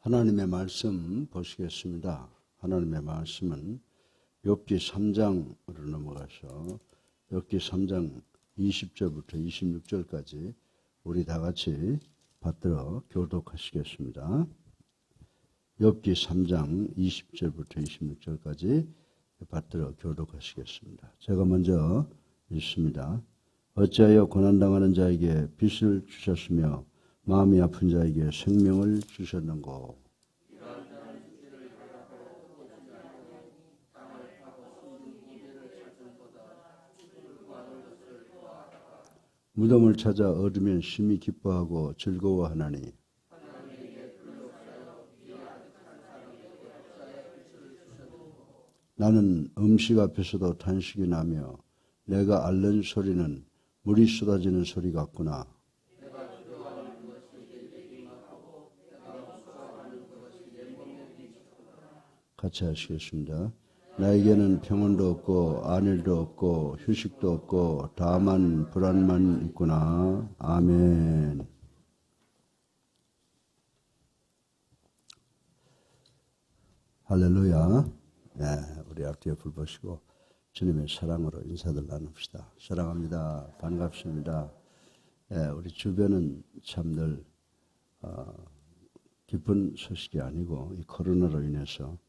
하나님의 말씀 보시겠습니다. 하나님의 말씀은 욥기 3장으로 넘어가서 욥기 3장 20절부터 26절까지 우리 다 같이 받들어 교독하시겠습니다. 욥기 3장 20절부터 26절까지 받들어 교독하시겠습니다. 제가 먼저 읽습니다. 어찌하여 고난당하는 자에게 빛을 주셨으며 마음이 아픈 자에게 생명을 주셨는고. 무덤을 찾아 얻으면 심히 기뻐하고 즐거워하나니. 나는 음식 앞에서도 탄식이 나며 내가 앓는 소리는 물이 쏟아지는 소리 같구나. 같이 하시겠습니다. 나에게는 평온도 없고 안일도 없고 휴식도 없고 다만 불안만 있구나. 아멘. 할렐루야. 네, 우리 앞뒤에 불 보시고 주님의 사랑으로 인사들 나눕시다. 사랑합니다. 반갑습니다. 네, 우리 주변은 참들 기쁜 소식이 아니고 이 코로나로 인해서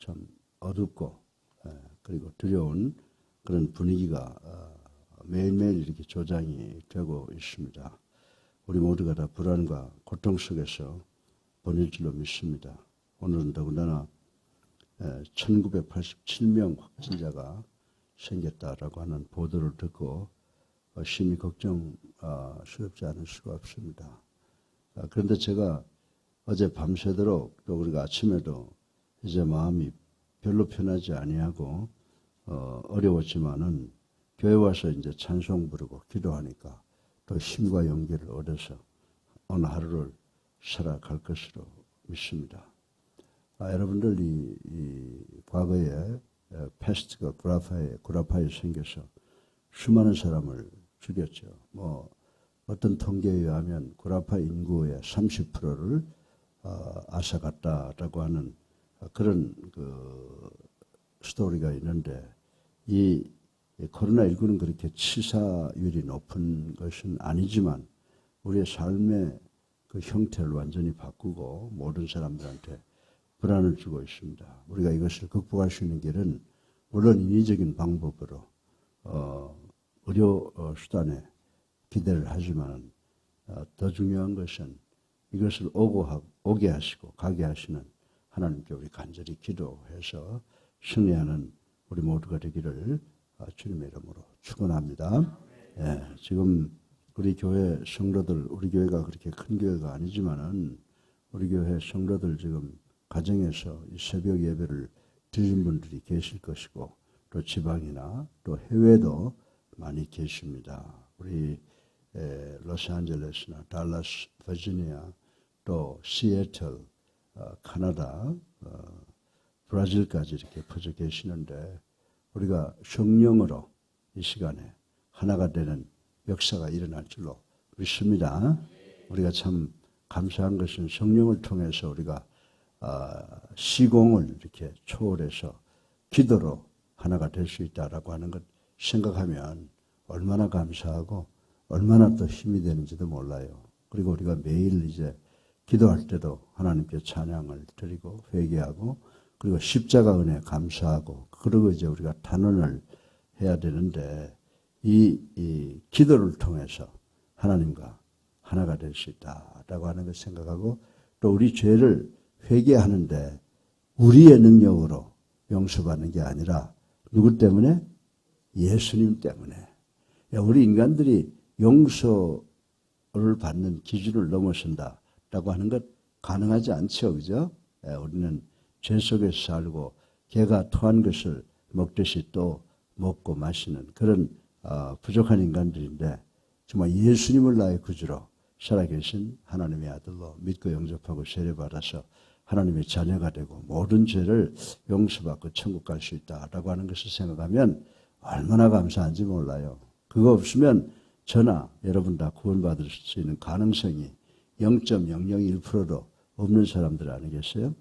참 어둡고 그리고 두려운 그런 분위기가 매일매일 이렇게 조장이 되고 있습니다. 우리 모두가 다 불안과 고통 속에서 보낼 줄로 믿습니다. 오늘은 더군다나 1987명 확진자가 생겼다라고 하는 보도를 듣고 심히 걱정스럽지 않을 수가 없습니다. 그런데 제가 어제 밤새도록 또 우리가 아침에도 이제 마음이 별로 편하지 아니하고 어려웠지만은 교회 와서 이제 찬송 부르고 기도하니까 또 힘과 용기를 얻어서 오늘 하루를 살아갈 것으로 믿습니다. 여러분들 이 과거에 패스트가 구라파에 생겨서 수많은 사람을 죽였죠. 뭐 어떤 통계에 의하면 구라파 인구의 30%를 앗아갔다라고 하는 그런 그 스토리가 있는데 이 코로나19는 그렇게 치사율이 높은 것은 아니지만 우리의 삶의 그 형태를 완전히 바꾸고 모든 사람들한테 불안을 주고 있습니다. 우리가 이것을 극복할 수 있는 길은 물론 인위적인 방법으로 의료 수단에 기대를 하지만 더 중요한 것은 이것을 오게 하시고 가게 하시는 하나님께 우리 간절히 기도해서 승리하는 우리 모두가 되기를 주님의 이름으로 축원합니다. 예, 지금 우리 교회 성도들, 우리 교회가 그렇게 큰 교회가 아니지만은 우리 교회 성도들 지금 가정에서 이 새벽 예배를 드린 분들이 계실 것이고 또 지방이나 또 해외도 많이 계십니다. 우리 로스앤젤레스나 달라스, 버지니아, 또 시애틀, 카나다, 브라질까지 이렇게 퍼져 계시는데 우리가 성령으로 이 시간에 하나가 되는 역사가 일어날 줄로 믿습니다. 우리가 참 감사한 것은 성령을 통해서 우리가 시공을 이렇게 초월해서 기도로 하나가 될 수 있다라고 하는 것 생각하면 얼마나 감사하고 얼마나 또 힘이 되는지도 몰라요. 그리고 우리가 매일 이제 기도할 때도 하나님께 찬양을 드리고 회개하고 그리고 십자가 은혜 감사하고 그리고 이제 우리가 단언을 해야 되는데 이 기도를 통해서 하나님과 하나가 될 수 있다라고 하는 걸 생각하고 또 우리 죄를 회개하는데 우리의 능력으로 용서받는 게 아니라 누구 때문에? 예수님 때문에. 우리 인간들이 용서를 받는 기준을 넘어선다라고 하는 것 가능하지 않죠. 그죠? 우리는 죄 속에서 살고 개가 토한 것을 먹듯이 또 먹고 마시는 그런 부족한 인간들인데 정말 예수님을 나의 구주로 살아계신 하나님의 아들로 믿고 영접하고 세례받아서 하나님의 자녀가 되고 모든 죄를 용서받고 천국 갈 수 있다라고 하는 것을 생각하면 얼마나 감사한지 몰라요. 그거 없으면 저나 여러분 다 구원받을 수 있는 가능성이 0.001%도 없는 사람들 아니겠어요?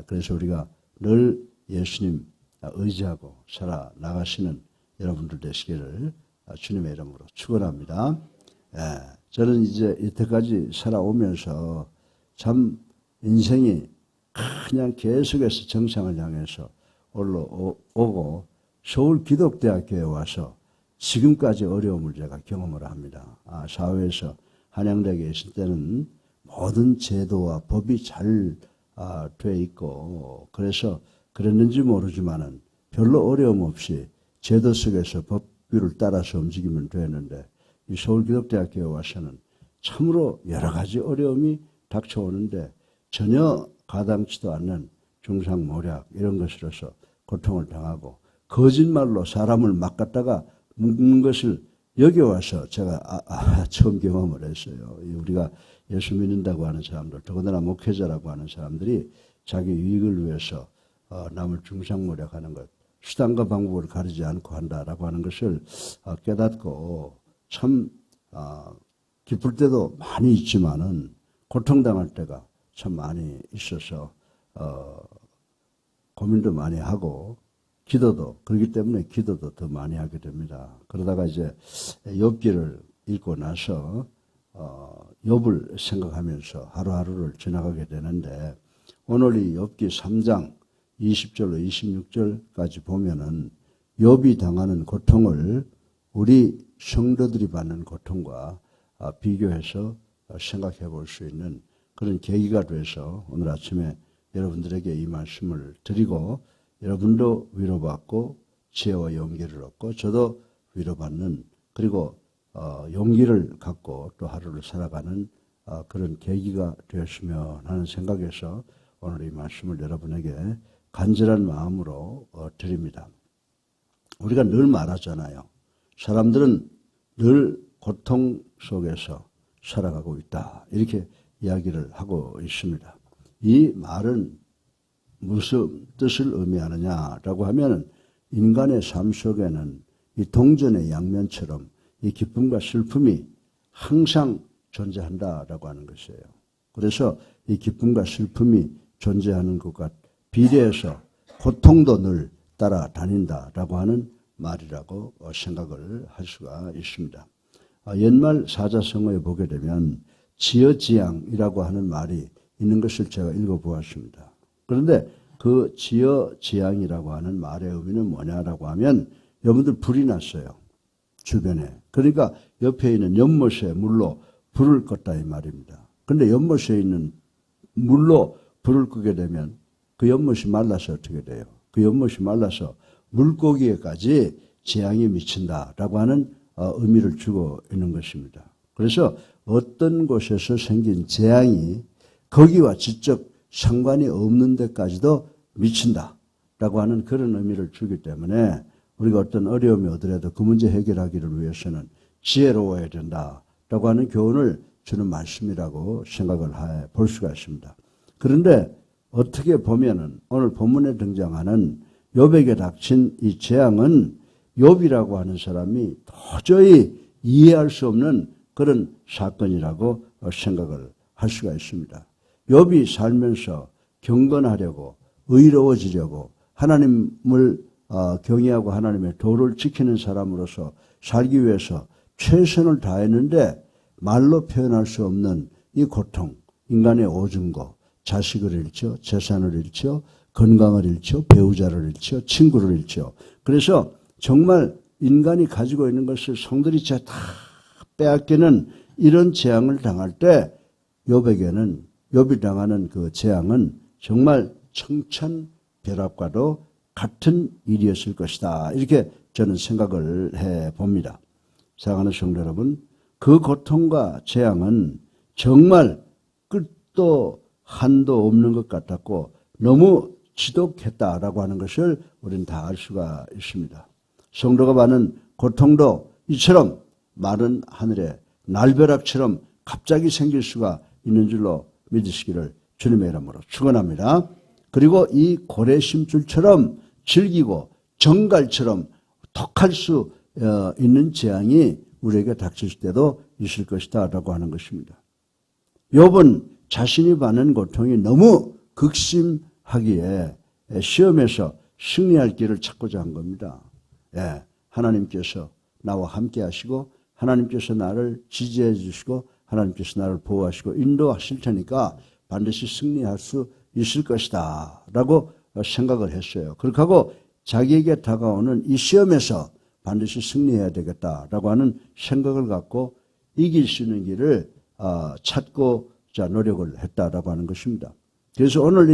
그래서 우리가 늘 예수님 의지하고 살아나가시는 여러분들 되시기를 주님의 이름으로 축원합니다. 저는 이제 이때까지 살아오면서 참 인생이 그냥 계속해서 정상을 향해서 올라오고 서울 기독대학교에 와서 지금까지 어려움을 제가 경험을 합니다. 사회에서 한양대학에 있을 때는 모든 제도와 법이 잘 돼 있고 그래서 그랬는지 모르지만은 별로 어려움 없이 제도 속에서 법규를 따라서 움직이면 되는데 이 서울기독대학교에 와서는 참으로 여러 가지 어려움이 닥쳐오는데 전혀 가당치도 않는 중상모략 이런 것으로서 고통을 당하고 거짓말로 사람을 막 갖다가 묶는 것을 여기 와서 제가 처음 경험을 했어요. 우리가 예수 믿는다고 하는 사람들, 더군다나 목회자라고 하는 사람들이 자기 유익을 위해서 남을 중상모략하는 것, 수단과 방법을 가리지 않고 한다라고 하는 것을 깨닫고 참 기쁠 때도 많이 있지만은 고통당할 때가 참 많이 있어서 고민도 많이 하고 기도도 그렇기 때문에 기도도 더 많이 하게 됩니다. 그러다가 이제 욥기를 읽고 나서 욥을 생각하면서 하루하루를 지나가게 되는데 오늘 이 욥기 3장 20절로 26절까지 보면은 욥이 당하는 고통을 우리 성도들이 받는 고통과 비교해서 생각해 볼 수 있는 그런 계기가 돼서 오늘 아침에 여러분들에게 이 말씀을 드리고 여러분도 위로받고 지혜와 용기를 얻고 저도 위로받는 그리고 용기를 갖고 또 하루를 살아가는 그런 계기가 되었으면 하는 생각에서 오늘 이 말씀을 여러분에게 간절한 마음으로 드립니다. 우리가 늘 말하잖아요. 사람들은 늘 고통 속에서 살아가고 있다. 이렇게 이야기를 하고 있습니다. 이 말은 무슨 뜻을 의미하느냐라고 하면 인간의 삶 속에는 이 동전의 양면처럼 이 기쁨과 슬픔이 항상 존재한다라고 하는 것이에요. 그래서 이 기쁨과 슬픔이 존재하는 것과 비례해서 고통도 늘 따라다닌다라고 하는 말이라고 생각을 할 수가 있습니다. 옛말 사자성어에 보게 되면 지어지양이라고 하는 말이 있는 것을 제가 읽어보았습니다. 그런데 그 지어지양이라고 하는 말의 의미는 뭐냐라고 하면 여러분들 불이 났어요. 주변에. 그러니까 옆에 있는 연못에 물로 불을 껐다 이 말입니다. 그런데 연못에 있는 물로 불을 끄게 되면 그 연못이 말라서 어떻게 돼요? 그 연못이 말라서 물고기에까지 재앙이 미친다라고 하는 의미를 주고 있는 것입니다. 그래서 어떤 곳에서 생긴 재앙이 거기와 직접 상관이 없는 데까지도 미친다라고 하는 그런 의미를 주기 때문에 우리가 어떤 어려움이 오더라도 그 문제 해결하기를 위해서는 지혜로워야 된다라고 하는 교훈을 주는 말씀이라고 생각을 해 볼 수가 있습니다. 그런데 어떻게 보면은 오늘 본문에 등장하는 욥에게 닥친 이 재앙은 욥이라고 하는 사람이 도저히 이해할 수 없는 그런 사건이라고 생각을 할 수가 있습니다. 욥이 살면서 경건하려고 의로워지려고 하나님을 경외하고 하나님의 도를 지키는 사람으로서 살기 위해서 최선을 다했는데 말로 표현할 수 없는 이 고통, 인간의 오줌고, 자식을 잃죠, 재산을 잃죠, 건강을 잃죠, 배우자를 잃죠, 친구를 잃죠. 그래서 정말 인간이 가지고 있는 것을 성들이 다 빼앗기는 이런 재앙을 당할 때 욥에게는 욥이 당하는 그 재앙은 정말 청천벽압과도 같은 일이었을 것이다. 이렇게 저는 생각을 해봅니다. 사랑하는 성도 여러분, 그 고통과 재앙은 정말 끝도 한도 없는 것 같았고 너무 지독했다라고 하는 것을 우리는 다 알 수가 있습니다. 성도가 받는 고통도 이처럼 마른 하늘에 날벼락처럼 갑자기 생길 수가 있는 줄로 믿으시기를 주님의 이름으로 축원합니다. 그리고 이 고래심줄처럼 질기고 정갈처럼 톡할 수 있는 재앙이 우리에게 닥칠 때도 있을 것이다 라고 하는 것입니다. 욥은 자신이 받는 고통이 너무 극심하기에 시험에서 승리할 길을 찾고자 한 겁니다. 예, 하나님께서 나와 함께 하시고 하나님께서 나를 지지해 주시고 하나님께서 나를 보호하시고 인도하실 테니까 반드시 승리할 수 있을 것이다 라고 생각을 했어요. 그렇게 하고 자기에게 다가오는 이 시험에서 반드시 승리해야 되겠다라고 하는 생각을 갖고 이길 수 있는 길을 찾고자 노력을 했다라고 하는 것입니다. 그래서 오늘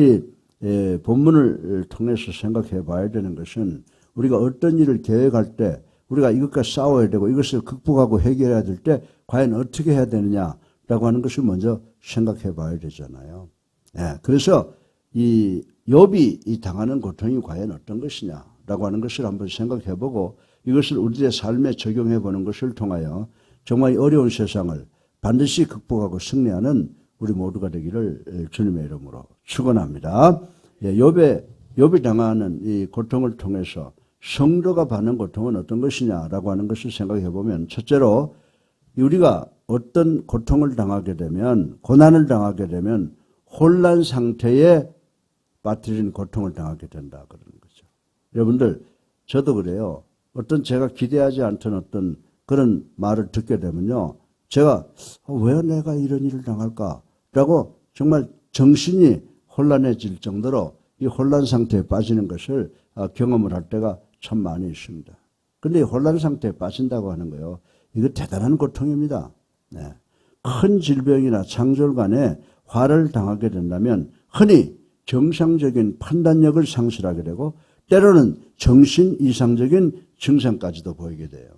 이 본문을 통해서 생각해 봐야 되는 것은 우리가 어떤 일을 계획할 때 우리가 이것과 싸워야 되고 이것을 극복하고 해결해야 될 때 과연 어떻게 해야 되느냐라고 하는 것을 먼저 생각해 봐야 되잖아요. 네, 그래서 이 욥이 이 당하는 고통이 과연 어떤 것이냐라고 하는 것을 한번 생각해 보고 이것을 우리의 삶에 적용해 보는 것을 통하여 정말 어려운 세상을 반드시 극복하고 승리하는 우리 모두가 되기를 주님의 이름으로 축원합니다. 예, 욥이 당하는 이 고통을 통해서 성도가 받는 고통은 어떤 것이냐라고 하는 것을 생각해 보면 첫째로 우리가 어떤 고통을 당하게 되면 고난을 당하게 되면 혼란 상태에 빠뜨린 고통을 당하게 된다 그러는 거죠. 여러분들 저도 그래요. 어떤 제가 기대하지 않던 어떤 그런 말을 듣게 되면요. 제가 왜 내가 이런 일을 당할까라고 정말 정신이 혼란해질 정도로 이 혼란 상태에 빠지는 것을 경험을 할 때가 참 많이 있습니다. 그런데 혼란 상태에 빠진다고 하는 거예요. 이거 대단한 고통입니다. 네. 큰 질병이나 창졸간에 화를 당하게 된다면 흔히 정상적인 판단력을 상실하게 되고 때로는 정신 이상적인 증상까지도 보이게 돼요.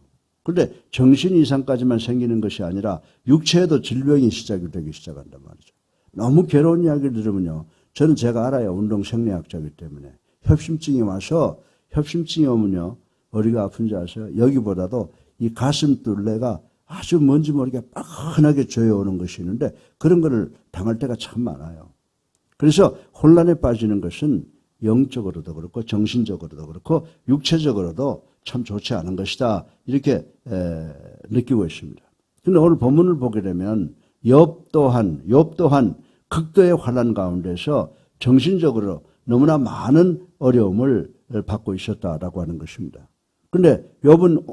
그런데 정신 이상까지만 생기는 것이 아니라 육체에도 질병이 시작이 되기 시작한단 말이죠. 너무 괴로운 이야기를 들으면요. 저는 제가 알아요. 운동생리학자이기 때문에. 협심증이 와서 협심증이 오면요. 어디가 아픈지 아세요? 여기보다도 이 가슴 둘레가 아주 뭔지 모르게 빡하게 조여오는 것이 있는데 그런 거를 당할 때가 참 많아요. 그래서 혼란에 빠지는 것은 영적으로도 그렇고 정신적으로도 그렇고 육체적으로도 참 좋지 않은 것이다. 이렇게 느끼고 있습니다. 그런데 오늘 본문을 보게 되면 욥 또한 극도의 환난 가운데서 정신적으로 너무나 많은 어려움을 받고 있었다라고 하는 것입니다. 그런데 욥은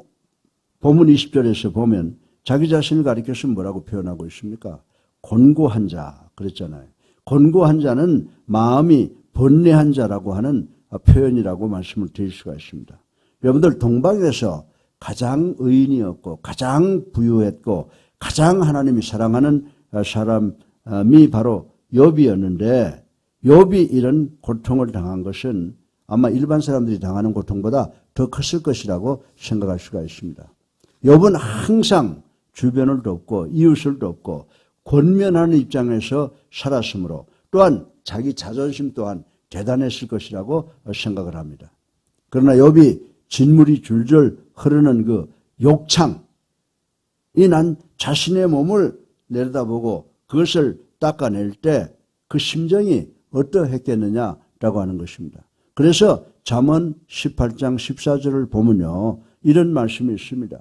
본문 20절에서 보면 자기 자신을 가리켜서 뭐라고 표현하고 있습니까? 곤고한 자 그랬잖아요. 곤고한 자는 마음이 번뇌한 자라고 하는 표현이라고 말씀을 드릴 수가 있습니다. 여러분들 동방에서 가장 의인이었고 가장 부유했고 가장 하나님이 사랑하는 사람이 바로 욥이었는데 욥이 이런 고통을 당한 것은 아마 일반 사람들이 당하는 고통보다 더 컸을 것이라고 생각할 수가 있습니다. 욥은 항상 주변을 돕고 이웃을 돕고 권면하는 입장에서 살았으므로 또한 자기 자존심 또한 대단했을 것이라고 생각을 합니다. 그러나 욥이 진물이 줄줄 흐르는 그 욕창, 이 난 자신의 몸을 내려다보고 그것을 닦아낼 때 그 심정이 어떠했겠느냐라고 하는 것입니다. 그래서 잠언 18장 14절을 보면요. 이런 말씀이 있습니다.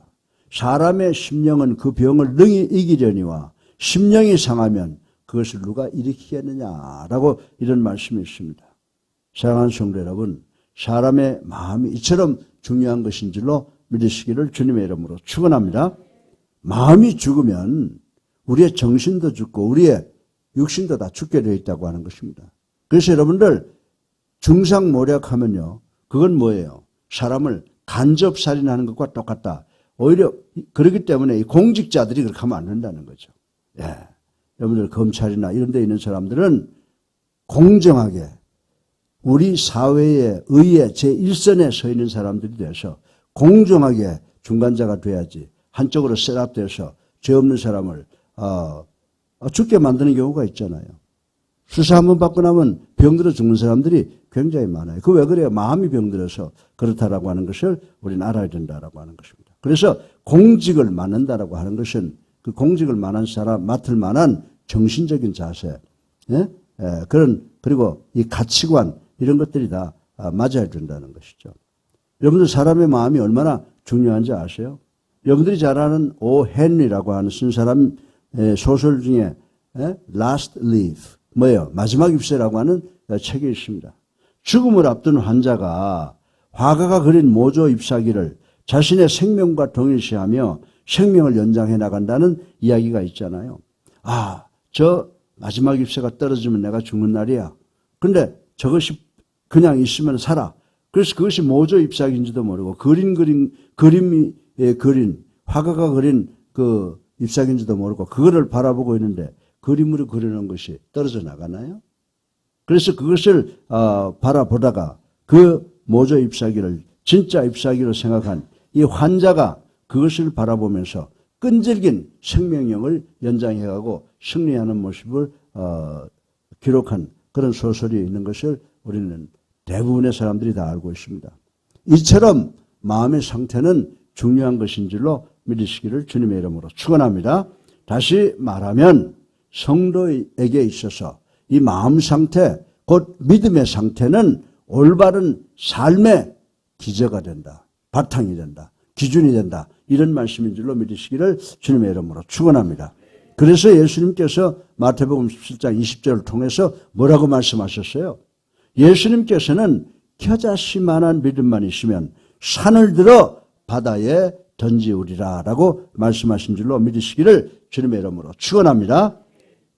사람의 심령은 그 병을 능히 이기려니와 심령이 상하면 그것을 누가 일으키겠느냐라고 이런 말씀이 있습니다. 사랑하는 성도 여러분, 사람의 마음이 이처럼 중요한 것인 줄로 믿으시기를 주님의 이름으로 축원합니다. 마음이 죽으면 우리의 정신도 죽고 우리의 육신도 다 죽게 되어 있다고 하는 것입니다. 그래서 여러분들 중상모략하면요. 그건 뭐예요? 사람을 간접살인하는 것과 똑같다. 오히려 그렇기 때문에 이 공직자들이 그렇게 하면 안 된다는 거죠. 예. 여러분들 검찰이나 이런 데 있는 사람들은 공정하게 우리 사회의 의의 제1선에 서 있는 사람들이 돼서 공정하게 중간자가 돼야지 한쪽으로 셋업돼서 죄 없는 사람을 죽게 만드는 경우가 있잖아요. 수사 한번 받고 나면 병들어 죽는 사람들이 굉장히 많아요. 그 왜 그래요? 마음이 병들어서 그렇다라고 하는 것을 우리는 알아야 된다라고 하는 것입니다. 그래서 공직을 맡는다라고 하는 것은 그 공직을 맡을 만한 정신적인 자세, 예? 그리고 이 가치관, 이런 것들이 다 맞아야 된다는 것이죠. 여러분들 사람의 마음이 얼마나 중요한지 아세요? 여러분들이 잘 아는 오 헨리라고 하는 쓴 사람 소설 중에 Last Leaf, 뭐예요? 마지막 잎새라고 하는 책이 있습니다. 죽음을 앞둔 환자가 화가가 그린 모조 잎사귀를 자신의 생명과 동일시하며 생명을 연장해 나간다는 이야기가 있잖아요. 아, 저 마지막 잎새가 떨어지면 내가 죽는 날이야. 근데 저것이 그냥 있으면 살아. 그래서 그것이 모조 잎사귀인지도 모르고 그림이 그린 화가가 그린 그 잎사귀인지도 모르고 그거를 바라보고 있는데 그림으로 그려놓은 것이 떨어져 나가나요? 그래서 그것을 바라보다가 그 모조 잎사귀를 진짜 잎사귀로 생각한 이 환자가 그것을 바라보면서 끈질긴 생명력을 연장해가고 승리하는 모습을 기록한 그런 소설이 있는 것을 우리는 대부분의 사람들이 다 알고 있습니다. 이처럼 마음의 상태는 중요한 것인 줄로 믿으시기를 주님의 이름으로 축원합니다. 다시 말하면 성도에게 있어서 이 마음 상태, 곧 믿음의 상태는 올바른 삶의 기저가 된다. 바탕이 된다. 기준이 된다. 이런 말씀인 줄로 믿으시기를 주님의 이름으로 축원합니다. 그래서 예수님께서 마태복음 17장 20절을 통해서 뭐라고 말씀하셨어요? 예수님께서는 겨자씨만한 믿음만 있으면 산을 들어 바다에 던지우리라 라고 말씀하신 줄로 믿으시기를 주님의 이름으로 축원합니다.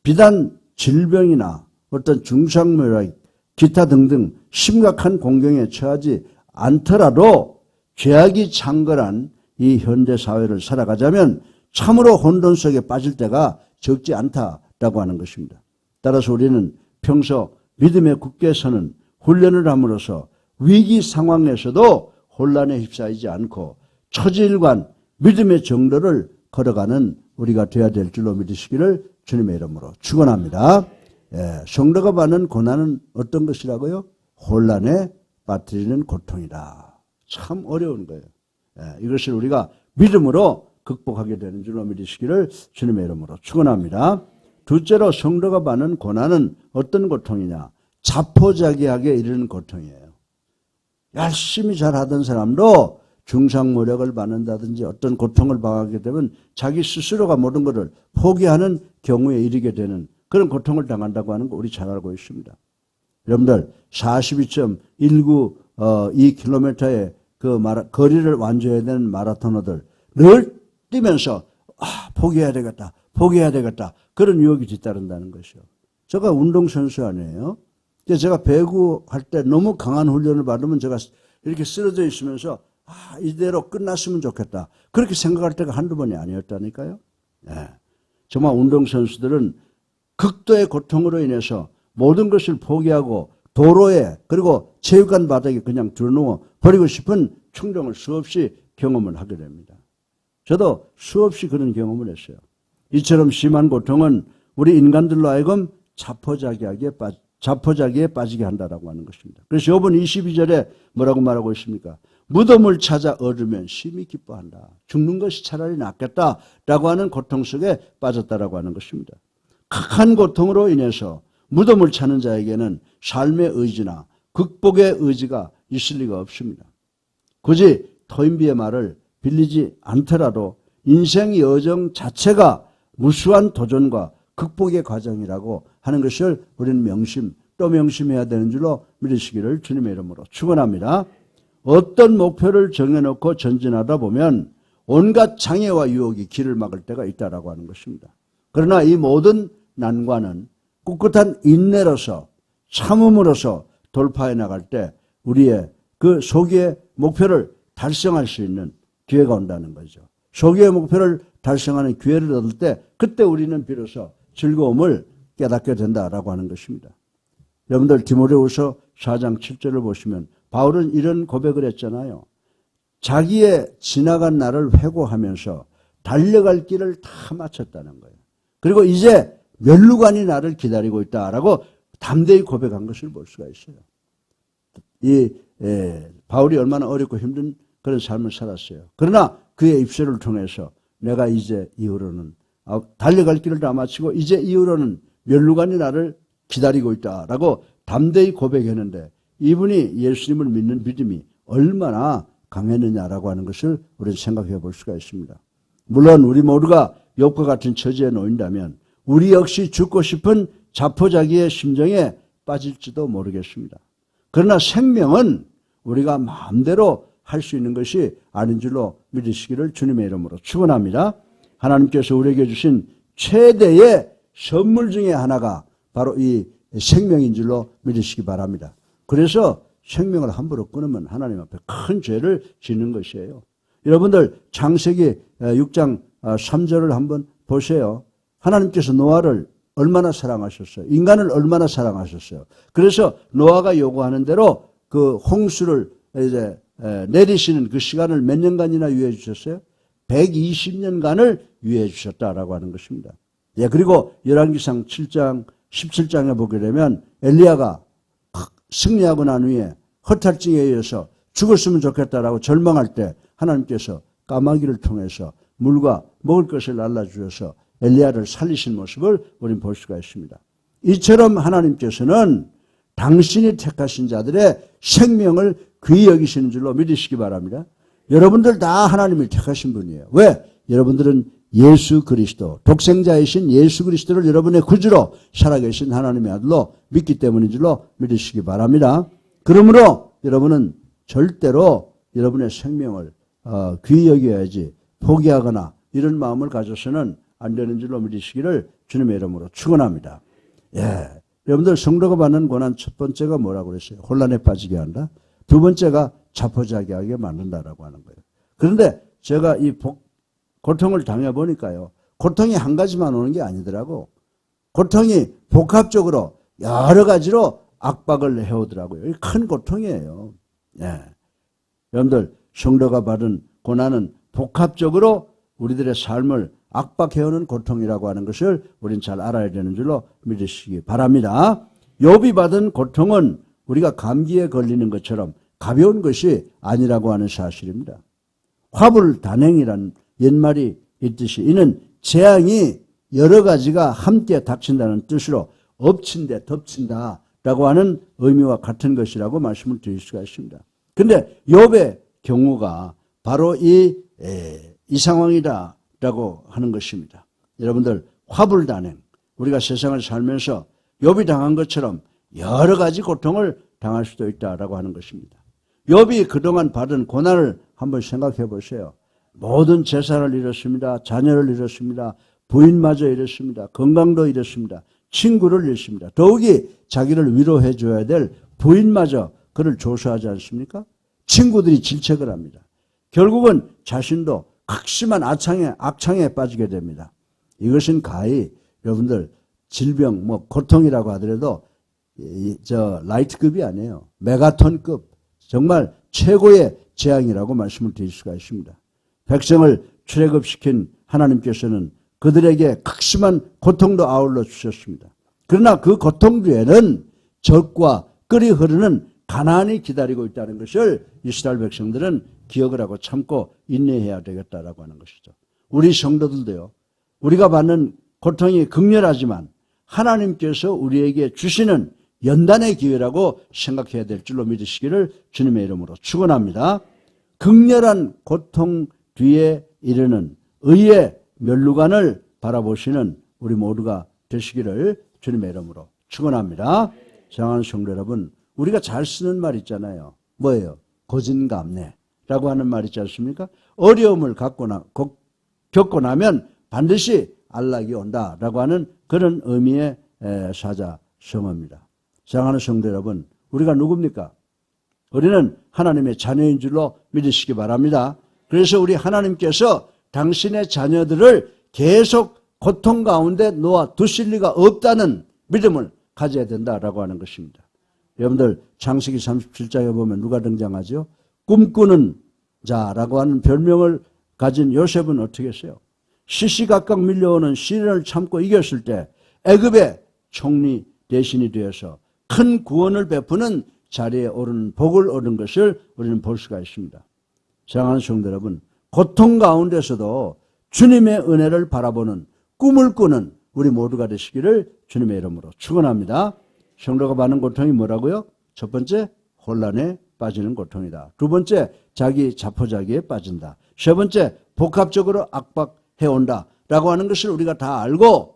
비단 질병이나 어떤 중상모략, 기타 등등 심각한 공경에 처하지 않더라도 죄악이 창궐한 이 현대 사회를 살아가자면 참으로 혼돈 속에 빠질 때가 적지 않다라고 하는 것입니다. 따라서 우리는 평소 믿음에 굳게 서는 훈련을 함으로써 위기 상황에서도 혼란에 휩싸이지 않고 처지일관 믿음의 정도를 걸어가는 우리가 되어야 될 줄로 믿으시기를 주님의 이름으로 축원합니다. 성도가 받는 고난은 어떤 것이라고요? 혼란에 빠뜨리는 고통이다. 참 어려운 거예요. 이것을 우리가 믿음으로 극복하게 되는 줄로 믿으시기를 주님의 이름으로 축원합니다. 둘째로 성도가 받는 고난은 어떤 고통이냐? 자포자기하게 이르는 고통이에요. 열심히 잘하던 사람도 중상모략을 받는다든지 어떤 고통을 당하게 되면 자기 스스로가 모든 것을 포기하는 경우에 이르게 되는 그런 고통을 당한다고 하는 거 우리 잘 알고 있습니다. 여러분들 42.192km의 그 거리를 완주해야 되는 마라토너들 늘 뛰면서 포기해야 되겠다. 그런 유혹이 뒤따른다는 것이요. 제가 운동선수 아니에요. 제가 배구할 때 너무 강한 훈련을 받으면 제가 이렇게 쓰러져 있으면서 이대로 끝났으면 좋겠다. 그렇게 생각할 때가 한두 번이 아니었다니까요. 정말 운동선수들은 극도의 고통으로 인해서 모든 것을 포기하고 도로에 그리고 체육관 바닥에 그냥 들어누워 버리고 싶은 충동을 수없이 경험을 하게 됩니다. 저도 수없이 그런 경험을 했어요. 이처럼 심한 고통은 우리 인간들로 하여금 자포자기에 빠지게 한다라고 하는 것입니다. 그래서 요번 22절에 뭐라고 말하고 있습니까? 무덤을 찾아 얻으면 심히 기뻐한다. 죽는 것이 차라리 낫겠다라고 하는 고통 속에 빠졌다라고 하는 것입니다. 극한 고통으로 인해서 무덤을 찾는 자에게는 삶의 의지나 극복의 의지가 있을 리가 없습니다. 굳이 토인비의 말을 빌리지 않더라도 인생 여정 자체가 무수한 도전과 극복의 과정이라고 하는 것을 우리는 또 명심해야 되는 줄로 믿으시기를 주님의 이름으로 축원합니다. 어떤 목표를 정해놓고 전진하다 보면 온갖 장애와 유혹이 길을 막을 때가 있다라고 하는 것입니다. 그러나 이 모든 난관은 꿋꿋한 인내로서 참음으로서 돌파해 나갈 때 우리의 그 소기의 목표를 달성할 수 있는 기회가 온다는 거죠. 소기의 목표를 달성하는 기회를 얻을 때 그때 우리는 비로소 즐거움을 깨닫게 된다라고 하는 것입니다. 여러분들 디모데후서 4장 7절을 보시면 바울은 이런 고백을 했잖아요. 자기의 지나간 날을 회고하면서 달려갈 길을 다 마쳤다는 거예요. 그리고 이제 멸루관이 나를 기다리고 있다라고 담대히 고백한 것을 볼 수가 있어요. 바울이 얼마나 어렵고 힘든 그런 삶을 살았어요. 그러나 그의 입술을 통해서 내가 이제 이후로는 달려갈 길을 다 마치고 이제 이후로는 멸루관이 나를 기다리고 있다라고 담대히 고백했는데 이분이 예수님을 믿는 믿음이 얼마나 강했느냐라고 하는 것을 우리는 생각해 볼 수가 있습니다. 물론 우리 모두가 욥과 같은 처지에 놓인다면 우리 역시 죽고 싶은 자포자기의 심정에 빠질지도 모르겠습니다. 그러나 생명은 우리가 마음대로 할 수 있는 것이 아닌 줄로 믿으시기를 주님의 이름으로 축원합니다. 하나님께서 우리에게 주신 최대의 선물 중에 하나가 바로 이 생명인 줄로 믿으시기 바랍니다. 그래서 생명을 함부로 끊으면 하나님 앞에 큰 죄를 짓는 것이에요. 여러분들 창세기 6장 3절을 한번 보세요. 하나님께서 노아를 얼마나 사랑하셨어요? 인간을 얼마나 사랑하셨어요? 그래서 노아가 요구하는 대로 그 홍수를 이제 내리시는 그 시간을 몇 년간이나 유예해 주셨어요? 120년간을 유예해 주셨다라고 하는 것입니다. 예, 그리고 열왕기상 7장 17장에 보게 되면 엘리야가 승리하고 난 후에 허탈증에 의해서 죽었으면 좋겠다라고 절망할 때 하나님께서 까마귀를 통해서 물과 먹을 것을 날라주셔서 엘리야를 살리신 모습을 우리는 볼 수가 있습니다. 이처럼 하나님께서는 당신이 택하신 자들의 생명을 귀히 여기시는 줄로 믿으시기 바랍니다. 여러분들 다 하나님을 택하신 분이에요. 왜? 여러분들은 예수 그리스도, 독생자이신 예수 그리스도를 여러분의 구주로 살아계신 하나님의 아들로 믿기 때문인 줄로 믿으시기 바랍니다. 그러므로 여러분은 절대로 여러분의 생명을 귀히 여겨야지 포기하거나 이런 마음을 가져서는 안 되는 줄로 믿으시기를 주님의 이름으로 축원합니다. 예, 여러분들 성도가 받는 고난 첫 번째가 뭐라고 그랬어요? 혼란에 빠지게 한다. 두 번째가 자포자기하게 만든다라고 하는 거예요. 그런데 제가 이 고통을 당해보니까요. 고통이 한 가지만 오는 게 아니더라고. 고통이 복합적으로 여러 가지로 압박을 해오더라고요. 이게 큰 고통이에요. 예. 여러분들 성도가 받은 고난은 복합적으로 우리들의 삶을 압박해오는 고통이라고 하는 것을 우리는 잘 알아야 되는 줄로 믿으시기 바랍니다. 욥이 받은 고통은 우리가 감기에 걸리는 것처럼 가벼운 것이 아니라고 하는 사실입니다. 화불단행이란 옛말이 있듯이 이는 재앙이 여러 가지가 함께 닥친다는 뜻으로 엎친데 덮친다라고 하는 의미와 같은 것이라고 말씀을 드릴 수가 있습니다. 그런데 욥의 경우가 바로 이 상황이다라고 하는 것입니다. 여러분들 화불단행, 우리가 세상을 살면서 욥이 당한 것처럼 여러 가지 고통을 당할 수도 있다라고 하는 것입니다. 욥이 그동안 받은 고난을 한번 생각해 보세요. 모든 재산을 잃었습니다. 자녀를 잃었습니다. 부인마저 잃었습니다. 건강도 잃었습니다. 친구를 잃습니다. 더욱이 자기를 위로해 줘야 될 부인마저 그를 조소하지 않습니까? 친구들이 질책을 합니다. 결국은 자신도 극심한 악창에 빠지게 됩니다. 이것은 가히 여러분들 질병, 고통이라고 하더라도 라이트급이 아니에요. 메가톤급, 정말 최고의 재앙이라고 말씀을 드릴 수가 있습니다. 백성을 출애굽시킨 하나님께서는 그들에게 극심한 고통도 아울러 주셨습니다. 그러나 그 고통 뒤에는 젖과 끓이 흐르는 가나안이 기다리고 있다는 것을 이스라엘 백성들은 기억을 하고 참고 인내해야 되겠다라고 하는 것이죠. 우리 성도들도요. 우리가 받는 고통이 극렬하지만 하나님께서 우리에게 주시는 연단의 기회라고 생각해야 될 줄로 믿으시기를 주님의 이름으로 축원합니다. 극렬한 고통 뒤에 이르는 의의 면류관을 바라보시는 우리 모두가 되시기를 주님의 이름으로 축원합니다. 사랑하는 성도 여러분, 우리가 잘 쓰는 말 있잖아요. 뭐예요? 고진감래라고 하는 말 있지 않습니까? 어려움을 겪고 나면 반드시 안락이 온다라고 하는 그런 의미의 사자성어입니다. 사랑하는 성도 여러분, 우리가 누굽니까? 우리는 하나님의 자녀인 줄로 믿으시기 바랍니다. 그래서 우리 하나님께서 당신의 자녀들을 계속 고통 가운데 놓아 두실 리가 없다는 믿음을 가져야 된다라고 하는 것입니다. 여러분들 창세기 37장에 보면 누가 등장하죠? 꿈꾸는 자라고 하는 별명을 가진 요셉은 어떻게 했어요? 시시각각 밀려오는 시련을 참고 이겼을 때 애굽의 총리 대신이 되어서 큰 구원을 베푸는 자리에 오르는 복을 얻은 것을 우리는 볼 수가 있습니다. 사랑하는 성도 여러분, 고통 가운데서도 주님의 은혜를 바라보는 꿈을 꾸는 우리 모두가 되시기를 주님의 이름으로 축원합니다. 성도가 받는 고통이 뭐라고요? 첫 번째, 혼란에 빠지는 고통이다. 두 번째, 자기 자포자기에 빠진다. 세 번째, 복합적으로 압박해온다 라고 하는 것을 우리가 다 알고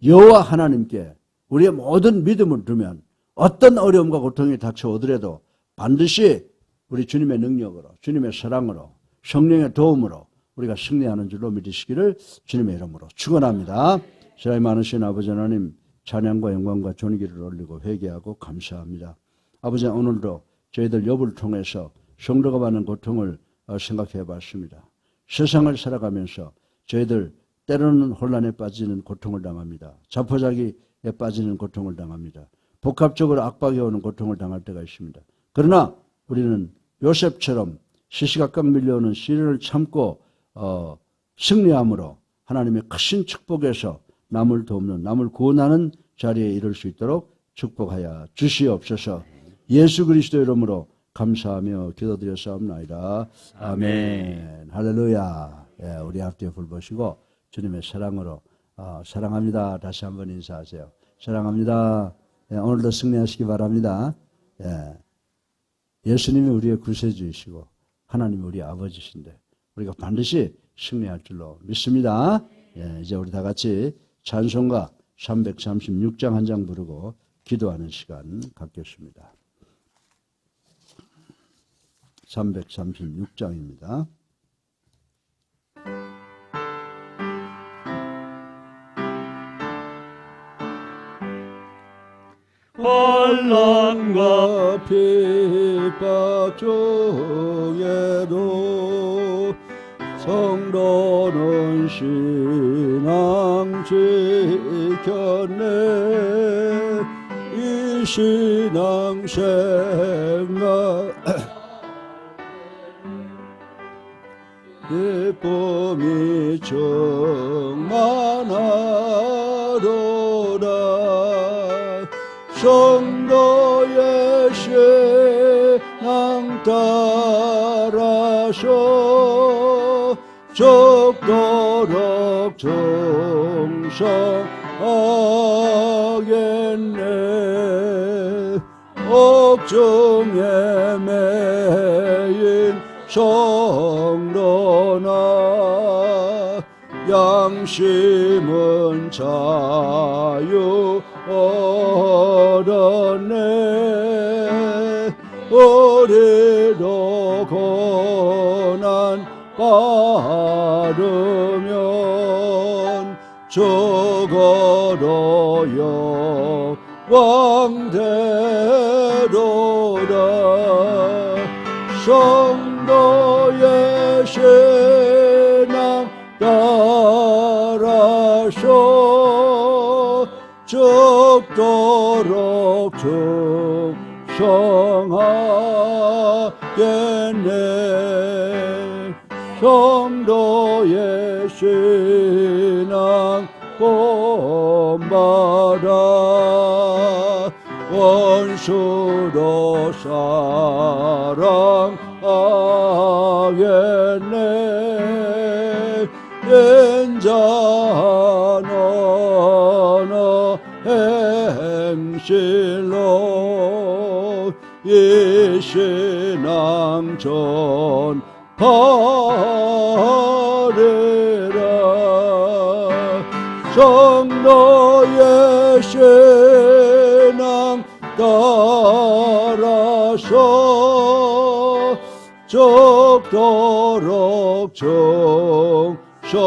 여호와 하나님께 우리의 모든 믿음을 두면 어떤 어려움과 고통이 닥쳐오더라도 반드시 우리 주님의 능력으로, 주님의 사랑으로, 성령의 도움으로 우리가 승리하는 줄로 믿으시기를 주님의 이름으로 축원합니다. 사랑이 많으신 아버지 하나님, 찬양과 영광과 존귀를 올리고 회개하고 감사합니다. 아버지, 오늘도 저희들 욥을 통해서 성도가 받는 고통을 생각해 봤습니다. 세상을 살아가면서 저희들 때로는 혼란에 빠지는 고통을 당합니다. 자포자기에 빠지는 고통을 당합니다. 복합적으로 압박이 오는 고통을 당할 때가 있습니다. 그러나 우리는 요셉처럼 시시각각 밀려오는 시련을 참고 승리함으로 하나님의 크신 축복에서 남을 돕는, 남을 구원하는 자리에 이를 수 있도록 축복하여 주시옵소서. 예수 그리스도 이름으로 감사하며 기도드렸사옵나이다. 아멘. 할렐루야. 예, 우리 앞뒤에 불 보시고 주님의 사랑으로 사랑합니다. 다시 한번 인사하세요. 사랑합니다. 예, 오늘도 승리하시기 바랍니다. 예, 예수님이 우리의 구세주이시고 하나님이 우리 아버지신데 우리가 반드시 승리할 줄로 믿습니다. 예, 이제 우리 다 같이 찬송가 336장 한 장 부르고 기도하는 시간 갖겠습니다. 336장입니다. 환난과 핍박 중에도 성도는 신앙 지켰네. 이 신앙 생각 기쁨이 충만하도다. 성도의 신앙 따라서 죽도록 충성하겠네. 옥중에 매인 성도나 양심은 자유 얻었네. 우리도 고난 받으면 죽어도 영광되도다. 성도의 신앙 따라서 죽도록 충성하겠네. 성도의 신앙 본받아 원수도 사랑하겠네. 인자 너너 행실로 이 신앙 전파리라. 성도의 신앙 따라서 죽도록 충성하겠네.